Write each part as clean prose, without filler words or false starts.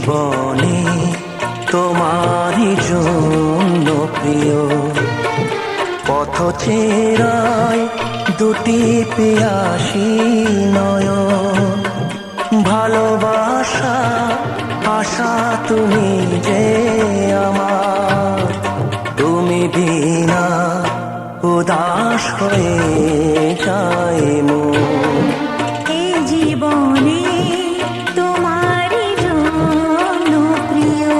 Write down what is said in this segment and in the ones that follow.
জীবনে তোমারই জন্য প্রিয় পথ চেরায় দুটি পিয়াসী নয়ন ভালোবাসা আশা তুমি যে আমার তুমি বিনা উদাস হয়ে যায় মন এই জীবনে তোমারই জন্য প্রিয়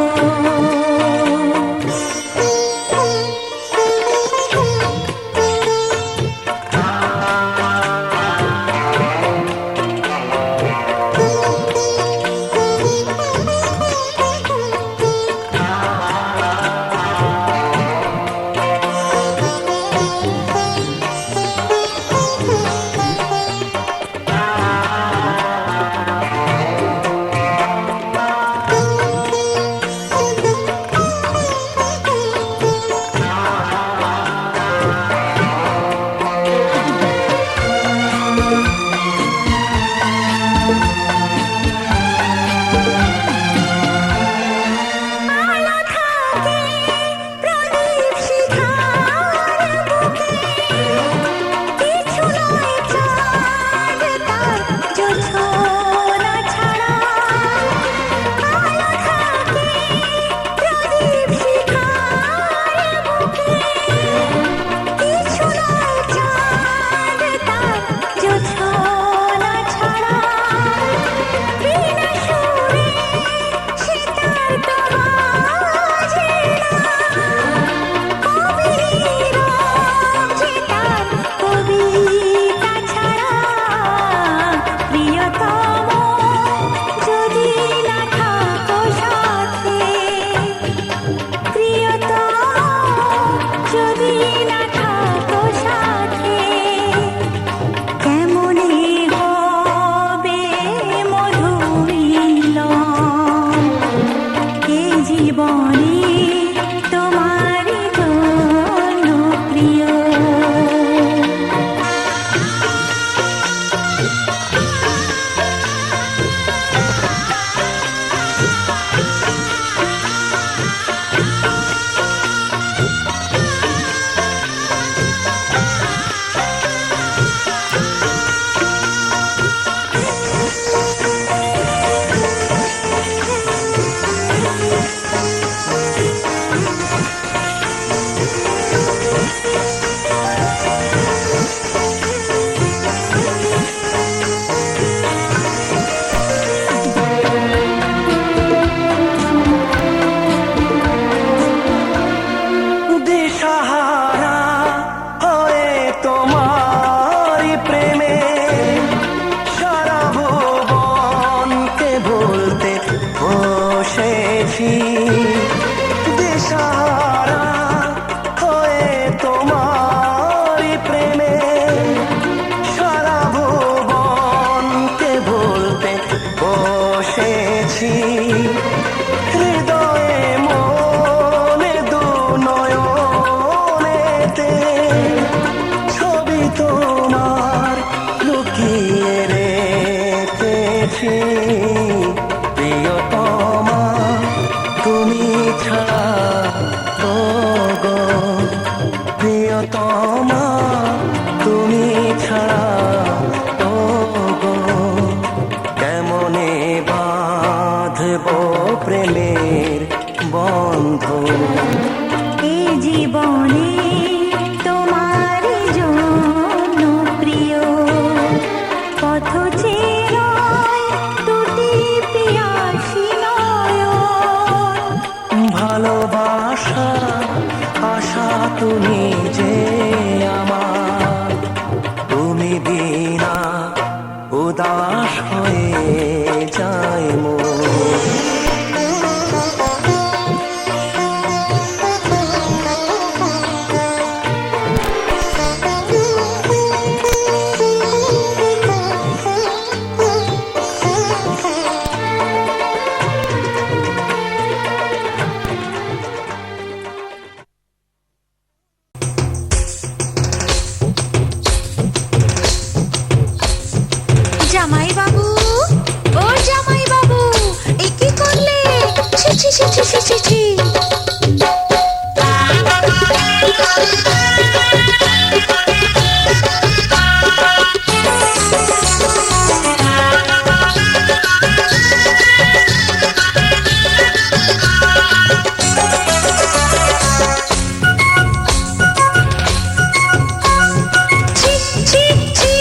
ছি ছি ছি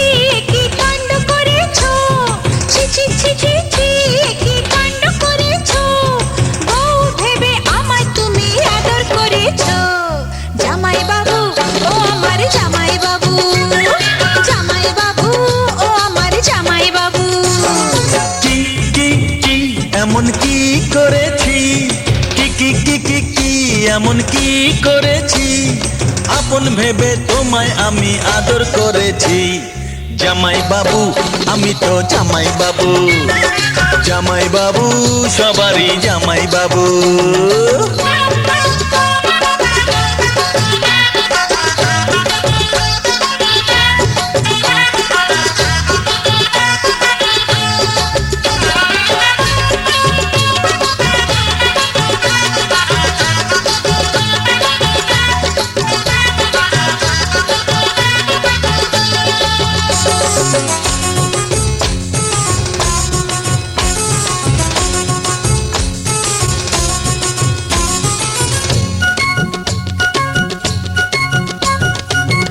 কি কাণ্ড করেছো, ছি ছি ছি ছি ছি কি কাণ্ড করেছো, বউ ভেবে আমায় তুমি আদর করেছো। জামাই বাবু ও আমার জামাই বাবু, জামাই বাবু ও আমার জামাই বাবু। কি কি কি এমন কি করেছি, কি কি কি কি কি এমন কি করেছি, আপন ভেবে তোমায় আমি আদর করেছি। জামাই বাবু আমি তো জামাই বাবু, জামাই বাবু সবারই জামাই বাবু।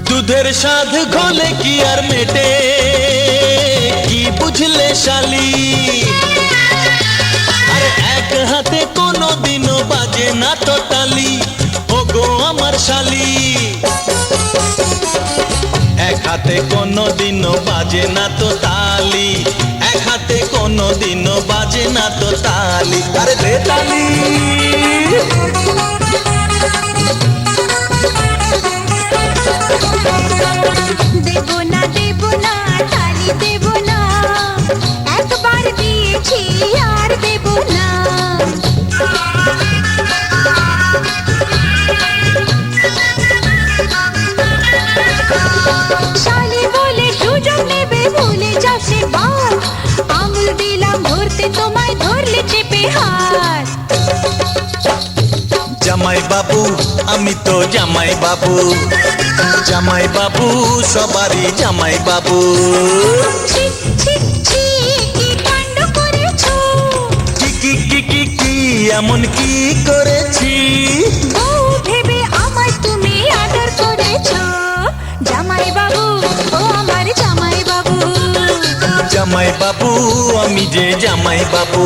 দুধের স্বাদ ঘোলে কি আর মেটে, কি বুঝলে শালি, আরে এক হাতে কোনো দিনও বাজে না তো তালি, ও গো আমার শালি। এক হাতে কোনো দিনও বাজে না তো তালি, এক হাতে কোনো দিনও বাজে না তো তালি, আরে দে তালি। দেবো না দেবো না তালি দেবো না, একবার দিয়েছি আর দেবো না। শালি বলে সুযোগ নেবে ভুলে যাও সে বাত, আঙুল দিলাম ধরতে তোমায় ধরলে চেপে হাত। জামাই বাবু আমি তো জামাই বাবু, জামাই বাবু সবারই জামাই বাবু। ছি ছি ছি কি কাণ্ড করেছো, কি কি কি কি কি এমন কি করেছি, বউ ভেবে আমায় তুমি আদর করেছো। জামাই বাবু ও আমার জামাই বাবু, জামাই বাবু আমি যে জামাই বাবু।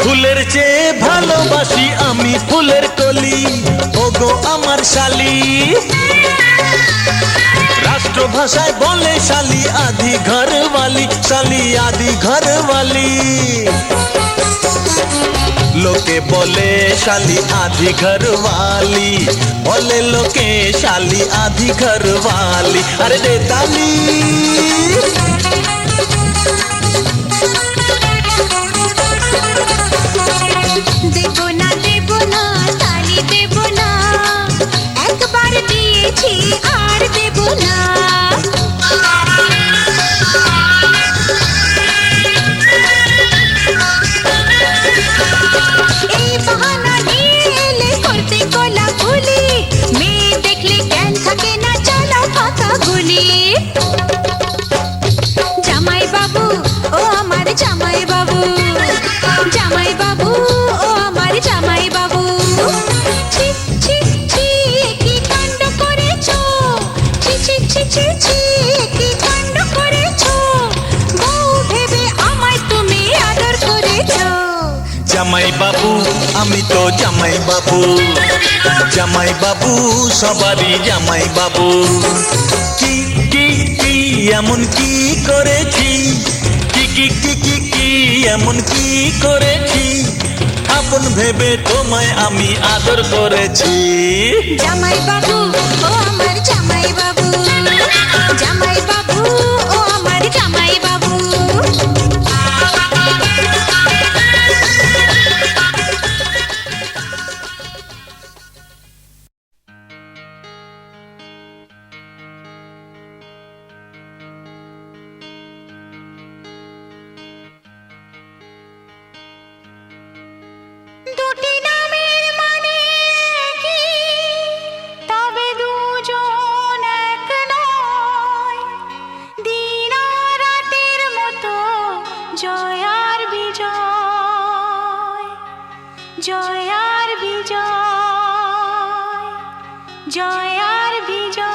ফুলের চেয়ে ভালোবাসি আমি ফুলের কলি, ও গো আমার শালি। রাষ্ট্রভাষায় বলে শালি আধি ঘরওয়ালি, শালি আধি ঘরওয়ালি। লোকে বলে শালি আধি ঘরওয়ালি, বলে লোকে শালি আধি ঘরওয়ালি, আরে দে তালি। দেবো না দেবো না তালি দেবো না, একবার দিয়েছি আর দেবো না। এই বাহানা নিয়ে এলে করতে গলা খুলি, মেয়ে দেখলে জ্ঞান থাকে না চালাও ফাঁকা গুলি। জামাই বাবু ও আমার জামাই বাবু, জামাই বাবু ও আমার জামাই বাবু। ছি ছি ছি কি কাণ্ড করেছো, ছি ছি ছি ছি ছি কি কাণ্ড করেছো, বউ ভেবে আমায় তুমি আদর করেছো। জামাই বাবু আমি তো জামাই বাবু, জামাই বাবু সবারই জামাই বাবু। কি কি কি এমন কি করেছি, কি কি কি কি কি এমন কি করেছি, আপন ভেবে তোমায় আমি আদর করেছি। জামাই বাবু ও আমার জামাই বাবু, জামাই বাবু ও আমার জামাই বাবু। দুটি নামের মানে কি, তবে দুজন এক নয়। দিন আর রাতের মতো জয় আর বিজয়, জয় আর বিজয়, জয় আর বিজয়।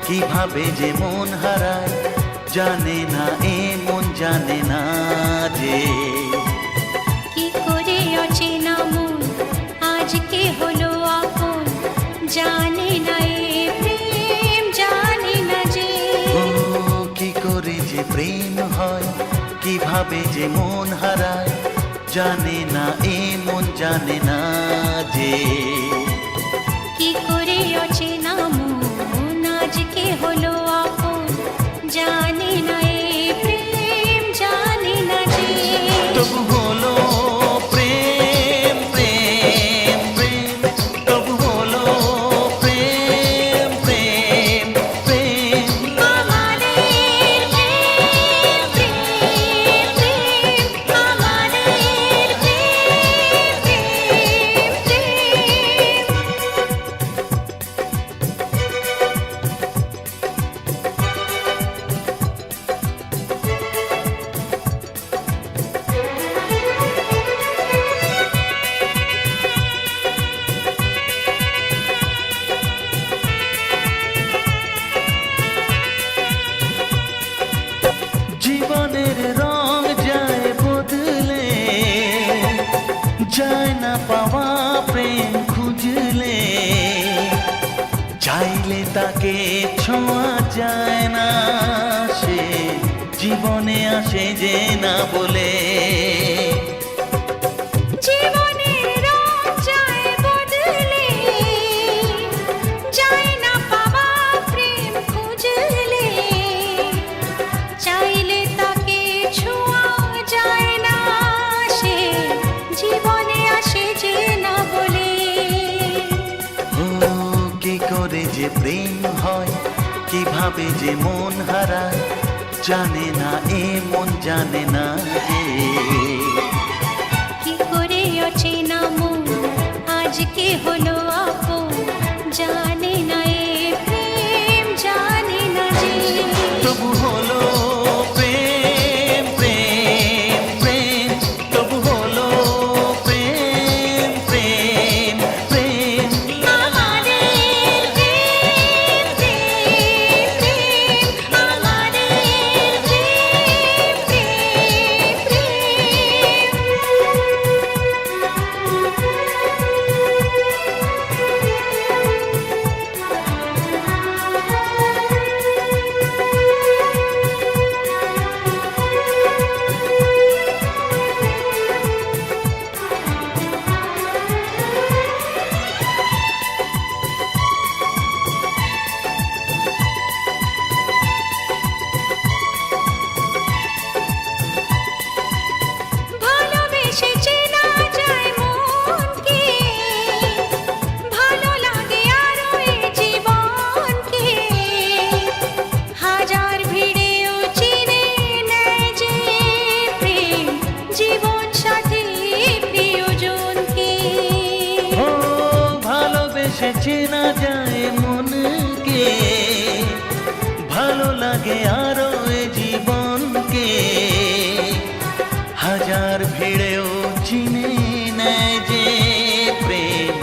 কিভাবে যে মন হারায় জানে না, এ মন জানে না যে কি করে অচেনা মন আজকে হলো আপন, জানে না এ প্রেম জানে না যে। ও কি করে যে প্রেম হয়, কিভাবে যে মন হারায় জানে না, এ মন জানে না যে। কি করে অচেনা মন আজকে হলো আপন, জানে না এ প্রেম জানে না যে। তবু হলো প্রেম প্রেম প্রেম, তবু হলো প্রেম প্রেম প্রেম। আমাদের প্রেম প্রেম প্রেম, আমাদের প্রেম প্রেম প্রেম। জীবনের রং যায় বদলে, যায় না পাওয়া প্রেম খুঁজলে, চাইলে তাকে ছোঁয়া যায় না, সে জীবনে আসে যে না বলে। জীবনের রং যায় বদলে, যায় না পাওয়া প্রেম খুঁজলে, চাইলে তাকে ছোঁয়া যায় না, সে জীবনে আসে যে না বলে। ও কি করে যে প্রেম হয়, কিভাবে যে মন হারায় জানে না, এ মন জানে না যে। কি করে অচেনা মন আজকে হলো আপন, জানে না এ প্রেম জানে না যে। তবু হলো প্রেম প্রেম প্রেম, তবু হলো প্রেম প্রেম প্রেম। আমাদের প্রেম প্রেম প্রেম, আমাদের প্রেম প্রেম ভালোবেসে চেনা যায় মনকে, ভালো লাগে আরো এ জীবনকে, হাজার ভিড়েও চিনে নেয় যে প্রেম জীবন সাথী প্রিয়জনকে। ও ভালোবেসে চেনা যায় মনকে, ভালো লাগে আরো এ জীবনকে, হাজার ভিড়েও চিনে নেয় যে প্রেম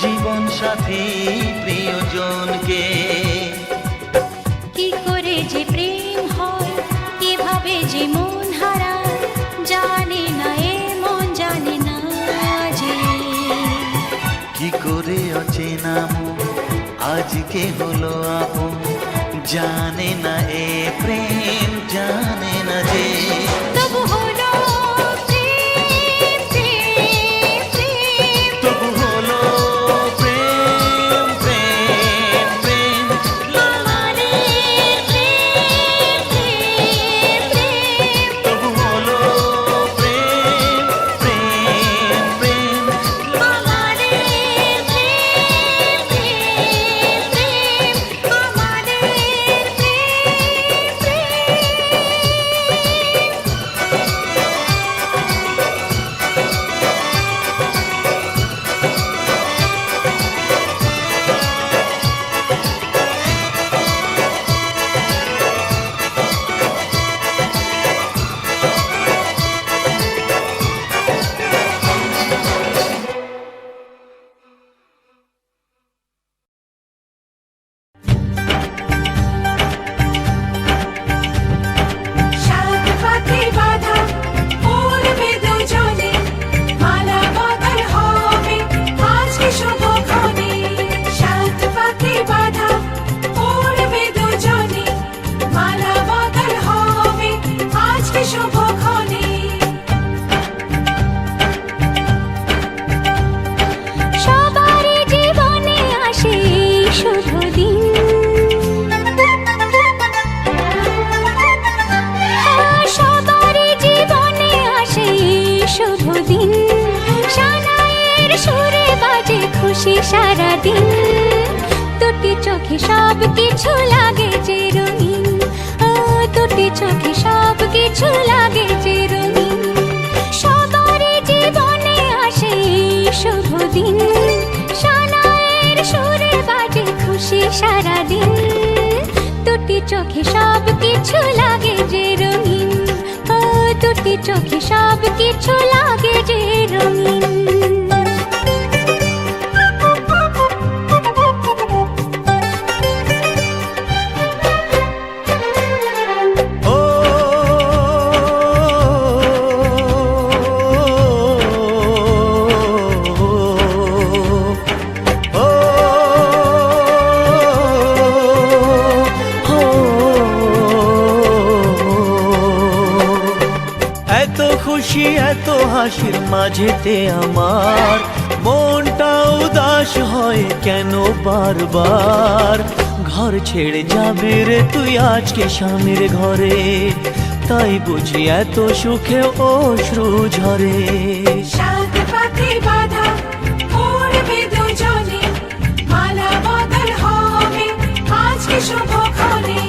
জীবন সাথী প্রিয়জনকে। কি করে যে প্রেম হয়, কিভাবে যে মন হারায় জানে না এ মন জানে না যে। কি করে অচেনা মন আজকে হলো আপন, জানে না এ প্রেম জানে না যে। তবু হলো প্রেম প্রেম প্রেম, তবু হলো প্রেম প্রেম প্রেম। আমাদের প্রেম প্রেম প্রেম, তবু হলো প্রেম প্রেম প্রেম। আমাদের প্রেম প্রেম প্রেম, আমাদের প্রেম প্রেম সারাদিন দুটি চোখে সব কিছু লাগে যে রঙিন ও দুটি চোখে সব কিছু লাগে যে রঙিন সবারই জীবনে আসে এই শুভ দিন সানাইয়ের সুরে বাজে খুশি সারাদিন দুটি চোখে সব কিছু লাগে যে রঙিন ও দুটি চোখে সব কিছু লাগে যে রঙিন এত খুশি এত হাসির মাঝেতে আমার মনটা উদাস হয় কেন বারবার ঘর ছেড়ে যাবে রে তুই আজকে স্বামীর ঘরে তাই বুঝি এত সুখে অশ্রু ঝরে সাত পাতে বাঁধা পড়বে দুজনে মালা বদল হবে আজকে শুভক্ষণে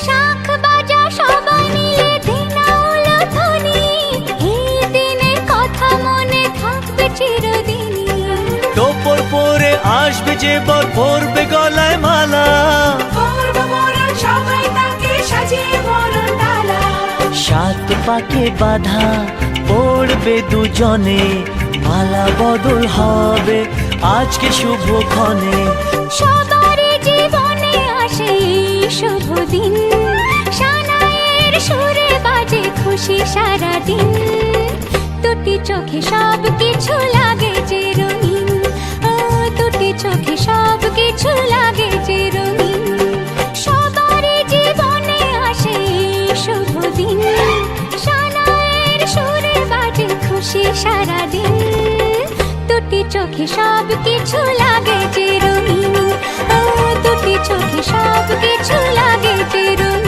শাঁখ বাজা সবাই মিলে দিনাউল ধ্বনি এই দিনের কথা মনে থাকবে চিরদিনই টোপর পরে আসবে যে বর পরবে গলায় মালা করব মরণ সবাই তাকে সাজিয়ে মরণ ডালা সাত পাকে বাঁধা পড়বে দুজনে মালা বদল হবে আজকে শুভক্ষণে সবারই জীবনে আসে এই শুভ দিন সানাইয়ের সুরে বাজে খুশি সারাদিন দুটি চোখে সব কিছু লাগে যে রঙিন ও দুটি চোখে সব কিছু লাগে যে রঙিন সবারই জীবনে আসে এই শুভ দিন সানাইয়ের সুরে বাজে খুশি সারাদিন দুটি চোখে সব কিছু লাগে যে রঙিন ও দুটি চোখে সব কিছু লাগে যে রঙিন